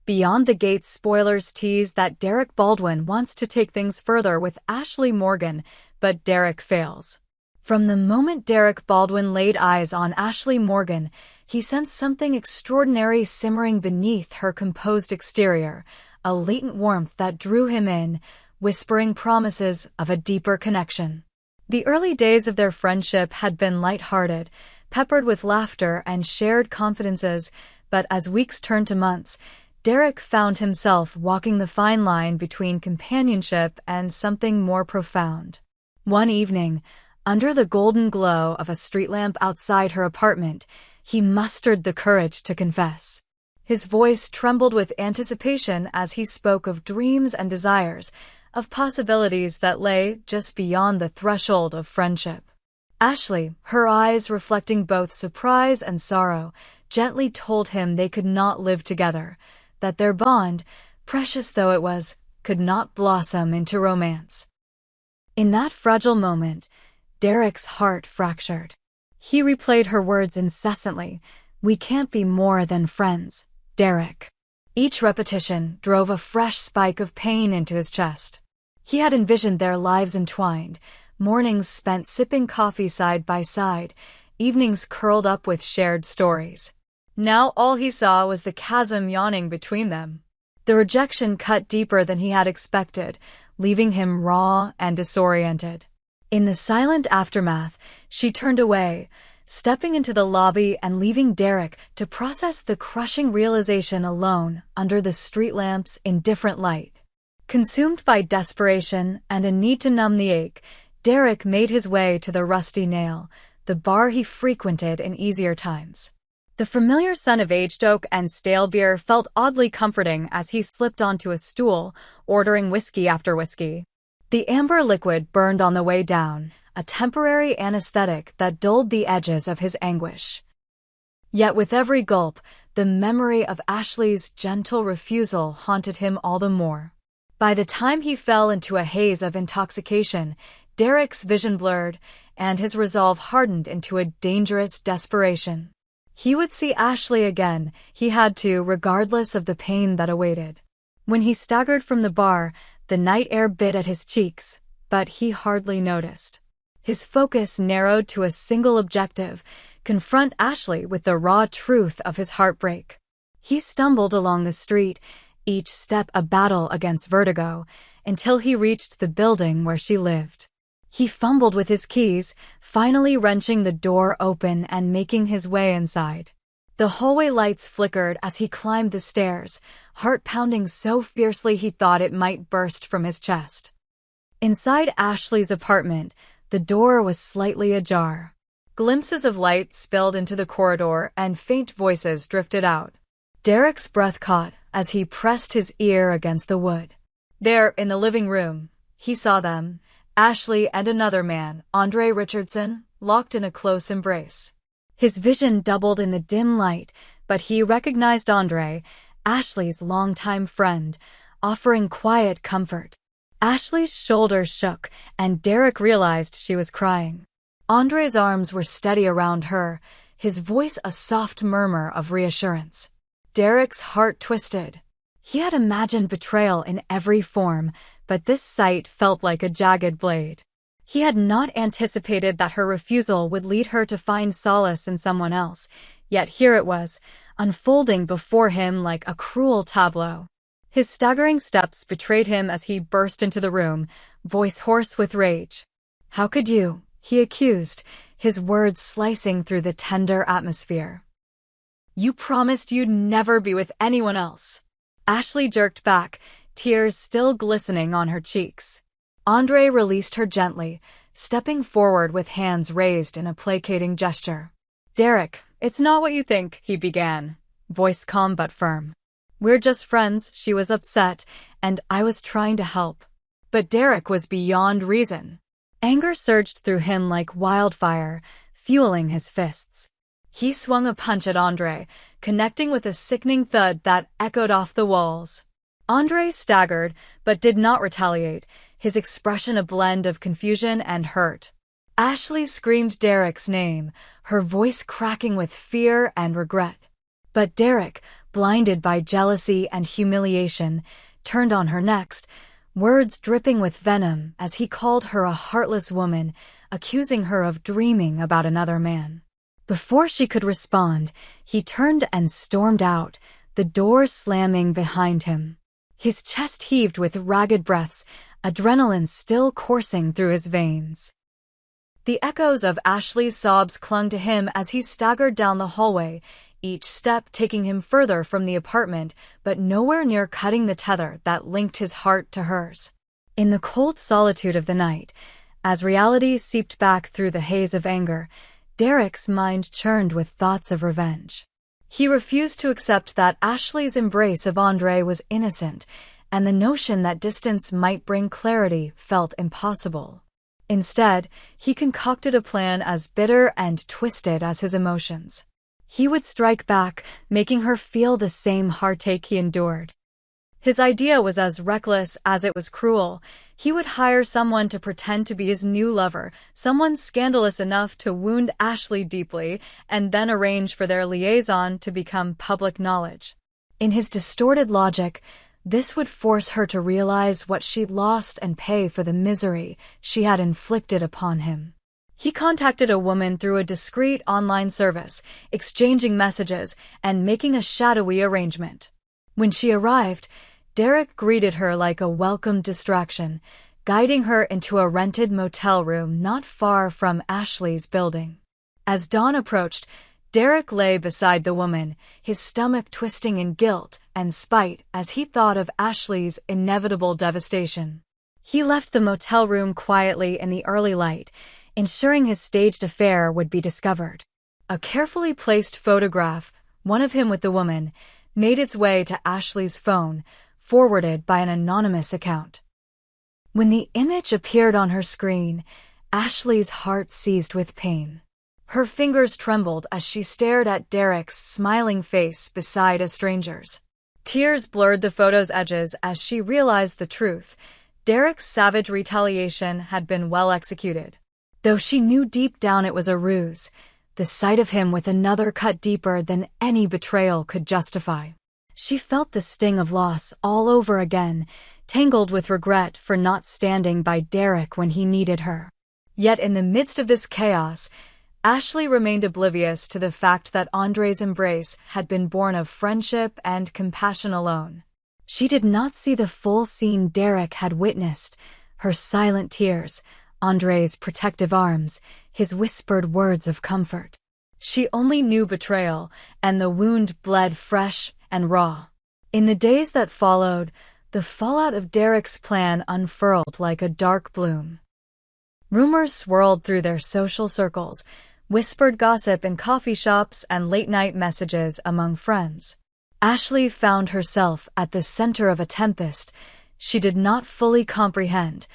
Beyond the Gates spoilers tease that Derek Baldwin wants to take things further with Ashley Morgan, but Derek fails. From the moment Derek Baldwin laid eyes on Ashley Morgan, he sensed something extraordinary simmering beneath her composed exterior, a latent warmth that drew him in, whispering promises of a deeper connection. The early days of their friendship had been light-hearted, peppered with laughter and shared confidences, but as weeks turned to months, Derek found himself walking the fine line between companionship and something more profound. One evening, under the golden glow of a street lamp outside her apartment, he mustered the courage to confess. His voice trembled with anticipation as he spoke of dreams and desires, of possibilities that lay just beyond the threshold of friendship. Ashley, her eyes reflecting both surprise and sorrow, gently told him they could not live together, that their bond, precious though it was, could not blossom into romance. In that fragile moment, Derek's heart fractured. He replayed her words incessantly, "We can't be more than friends, Derek." Each repetition drove a fresh spike of pain into his chest. He had envisioned their lives entwined, mornings spent sipping coffee side by side, evenings curled up with shared stories. Now all he saw was the chasm yawning between them. The rejection cut deeper than he had expected, leaving him raw and disoriented. In the silent aftermath, she turned away, stepping into the lobby and leaving Derek to process the crushing realization alone under the street lamp's indifferent light. Consumed by desperation and a need to numb the ache, Derek made his way to the Rusty Nail, the bar he frequented in easier times. The familiar scent of aged oak and stale beer felt oddly comforting as he slipped onto a stool, ordering whiskey after whiskey. The amber liquid burned on the way down, a temporary anesthetic that dulled the edges of his anguish. Yet with every gulp, the memory of Ashley's gentle refusal haunted him all the more. By the time he fell into a haze of intoxication, Derek's vision blurred, and his resolve hardened into a dangerous desperation. He would see Ashley again, he had to, regardless of the pain that awaited. When he staggered from the bar, the night air bit at his cheeks, but he hardly noticed. His focus narrowed to a single objective: confront Ashley with the raw truth of his heartbreak. He stumbled along the street, each step a battle against vertigo, until he reached the building where she lived. He fumbled with his keys, finally wrenching the door open and making his way inside. The hallway lights flickered as he climbed the stairs, heart pounding so fiercely he thought it might burst from his chest. Inside Ashley's apartment, the door was slightly ajar. Glimpses of light spilled into the corridor and faint voices drifted out. Derek's breath caught as he pressed his ear against the wood. There, in the living room, he saw them, Ashley and another man, Andre Richardson, locked in a close embrace. His vision doubled in the dim light, but he recognized Andre, Ashley's longtime friend, offering quiet comfort. Ashley's shoulders shook, and Derek realized she was crying. Andre's arms were steady around her, his voice a soft murmur of reassurance. Derek's heart twisted. He had imagined betrayal in every form, but this sight felt like a jagged blade. He had not anticipated that her refusal would lead her to find solace in someone else, yet here it was, unfolding before him like a cruel tableau. His staggering steps betrayed him as he burst into the room, voice hoarse with rage. "How could you?" he accused, his words slicing through the tender atmosphere. "You promised you'd never be with anyone else." Ashley jerked back, tears still glistening on her cheeks. Andre released her gently, stepping forward with hands raised in a placating gesture. "Derek, it's not what you think," he began, voice calm but firm. "We're just friends." She was upset, and I was trying to help. But Derek was beyond reason. Anger surged through him like wildfire, fueling his fists. He swung a punch at Andre, connecting with a sickening thud that echoed off the walls. Andre staggered, but did not retaliate, his expression a blend of confusion and hurt. Ashley screamed Derek's name, her voice cracking with fear and regret. But Derek, blinded by jealousy and humiliation, turned on her next, words dripping with venom as he called her a heartless woman, accusing her of dreaming about another man. Before she could respond, he turned and stormed out, the door slamming behind him. His chest heaved with ragged breaths, adrenaline still coursing through his veins. The echoes of Ashley's sobs clung to him as he staggered down the hallway, each step taking him further from the apartment, but nowhere near cutting the tether that linked his heart to hers. In the cold solitude of the night, as reality seeped back through the haze of anger, Derek's mind churned with thoughts of revenge. He refused to accept that Ashley's embrace of Andre was innocent, and the notion that distance might bring clarity felt impossible. Instead, he concocted a plan as bitter and twisted as his emotions. He would strike back, making her feel the same heartache he endured. His idea was as reckless as it was cruel. He would hire someone to pretend to be his new lover, someone scandalous enough to wound Ashley deeply, and then arrange for their liaison to become public knowledge. In his distorted logic, this would force her to realize what she'd lost and pay for the misery she had inflicted upon him. He contacted a woman through a discreet online service, exchanging messages and making a shadowy arrangement. When she arrived, Derek greeted her like a welcome distraction, guiding her into a rented motel room not far from Ashley's building. As dawn approached, Derek lay beside the woman, his stomach twisting in guilt and spite as he thought of Ashley's inevitable devastation. He left the motel room quietly in the early light, ensuring his staged affair would be discovered. A carefully placed photograph, one of him with the woman, made its way to Ashley's phone, forwarded by an anonymous account. When the image appeared on her screen, Ashley's heart seized with pain. Her fingers trembled as she stared at Derek's smiling face beside a stranger's. Tears blurred the photo's edges as she realized the truth. Derek's savage retaliation had been well executed. Though she knew deep down it was a ruse, the sight of him with another cut deeper than any betrayal could justify. She felt the sting of loss all over again, tangled with regret for not standing by Derek when he needed her. Yet in the midst of this chaos, Ashley remained oblivious to the fact that Andre's embrace had been born of friendship and compassion alone. She did not see the full scene Derek had witnessed, her silent tears, Andre's protective arms, his whispered words of comfort. She only knew betrayal, and the wound bled fresh and raw. In the days that followed, the fallout of Derek's plan unfurled like a dark bloom. Rumors swirled through their social circles, whispered gossip in coffee shops and late-night messages among friends. Ashley found herself at the center of a tempest she did not fully comprehend,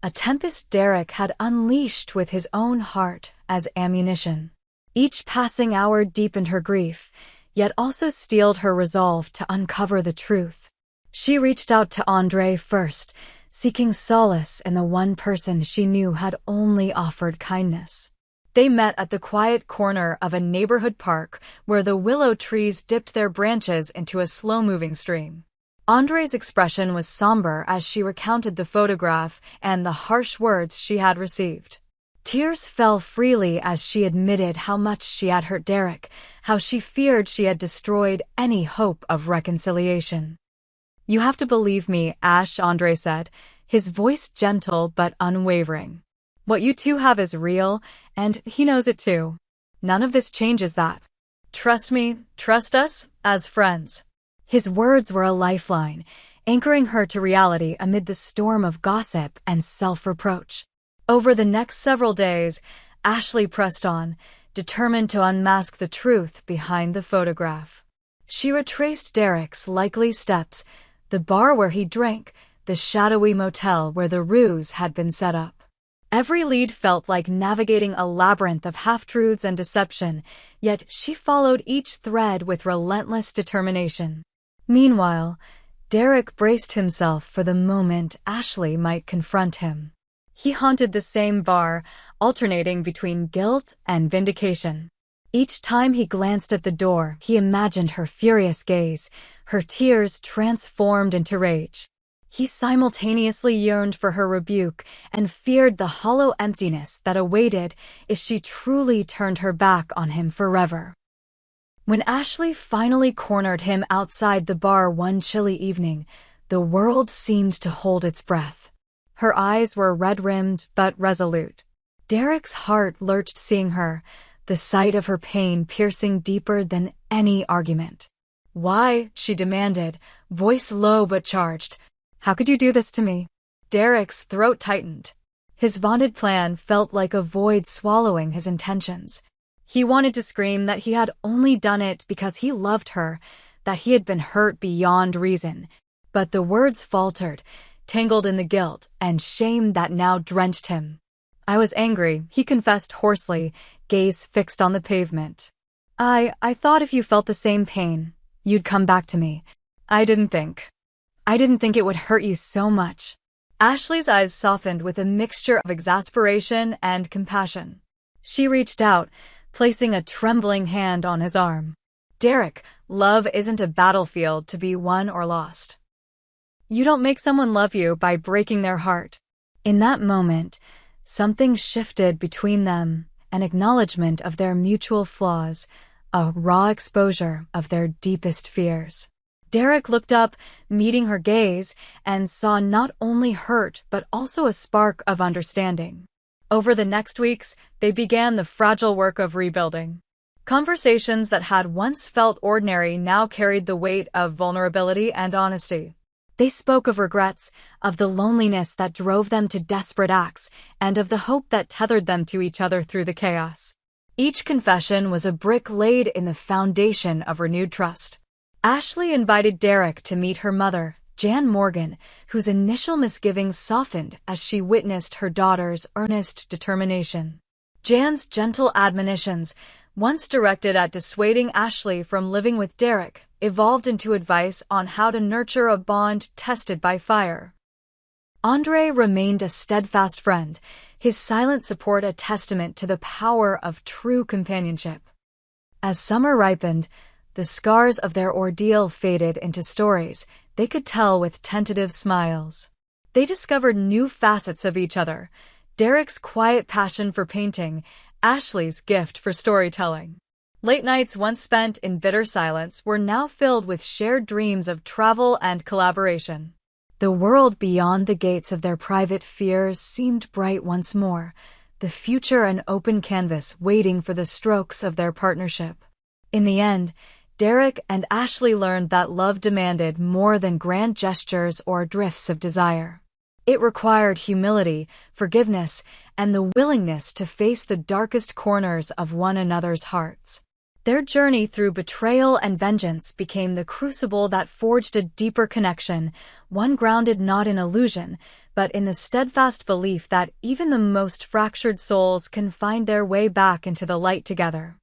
a tempest Derek had unleashed with his own heart as ammunition. Each passing hour deepened her grief, yet also steeled her resolve to uncover the truth. She reached out to Andre first, seeking solace in the one person she knew had only offered kindness. They met at the quiet corner of a neighborhood park where the willow trees dipped their branches into a slow-moving stream. Andre's expression was somber as she recounted the photograph and the harsh words she had received. Tears fell freely as she admitted how much she had hurt Derek, how she feared she had destroyed any hope of reconciliation. "You have to believe me, Ash," Andre said, his voice gentle but unwavering. "What you two have is real, and he knows it too. None of this changes that. Trust me, trust us, as friends." His words were a lifeline, anchoring her to reality amid the storm of gossip and self-reproach. Over the next several days, Ashley pressed on, determined to unmask the truth behind the photograph. She retraced Derek's likely steps, the bar where he drank, the shadowy motel where the ruse had been set up. Every lead felt like navigating a labyrinth of half-truths and deception, yet she followed each thread with relentless determination. Meanwhile, Derek braced himself for the moment Ashley might confront him. He haunted the same bar, alternating between guilt and vindication. Each time he glanced at the door, he imagined her furious gaze, her tears transformed into rage. He simultaneously yearned for her rebuke and feared the hollow emptiness that awaited if she truly turned her back on him forever. When Ashley finally cornered him outside the bar one chilly evening, the world seemed to hold its breath. Her eyes were red-rimmed but resolute. Derek's heart lurched seeing her, the sight of her pain piercing deeper than any argument. "Why?" she demanded, voice low but charged. "How could you do this to me?" Derek's throat tightened. His vaunted plan felt like a void swallowing his intentions. He wanted to scream that he had only done it because he loved her, that he had been hurt beyond reason. But the words faltered, tangled in the guilt and shame that now drenched him. "I was angry," he confessed hoarsely, gaze fixed on the pavement. I thought if you felt the same pain, you'd come back to me. I didn't think it would hurt you so much." Ashley's eyes softened with a mixture of exasperation and compassion. She reached out, placing a trembling hand on his arm. "Derek, love isn't a battlefield to be won or lost. You don't make someone love you by breaking their heart." In that moment, something shifted between them, an acknowledgement of their mutual flaws, a raw exposure of their deepest fears. Derek looked up, meeting her gaze, and saw not only hurt but also a spark of understanding. Over the next weeks, they began the fragile work of rebuilding. Conversations that had once felt ordinary now carried the weight of vulnerability and honesty. They spoke of regrets, of the loneliness that drove them to desperate acts, and of the hope that tethered them to each other through the chaos. Each confession was a brick laid in the foundation of renewed trust. Ashley invited Derek to meet her mother, Jan Morgan, whose initial misgivings softened as she witnessed her daughter's earnest determination. Jan's gentle admonitions, once directed at dissuading Ashley from living with Derek, evolved into advice on how to nurture a bond tested by fire. Andre remained a steadfast friend, his silent support a testament to the power of true companionship. As summer ripened, the scars of their ordeal faded into stories they could tell with tentative smiles. They discovered new facets of each other, Derek's quiet passion for painting, Ashley's gift for storytelling. Late nights once spent in bitter silence were now filled with shared dreams of travel and collaboration. The world beyond the gates of their private fears seemed bright once more, the future an open canvas waiting for the strokes of their partnership. In the end, Derek and Ashley learned that love demanded more than grand gestures or drifts of desire. It required humility, forgiveness, and the willingness to face the darkest corners of one another's hearts. Their journey through betrayal and vengeance became the crucible that forged a deeper connection, one grounded not in illusion, but in the steadfast belief that even the most fractured souls can find their way back into the light together.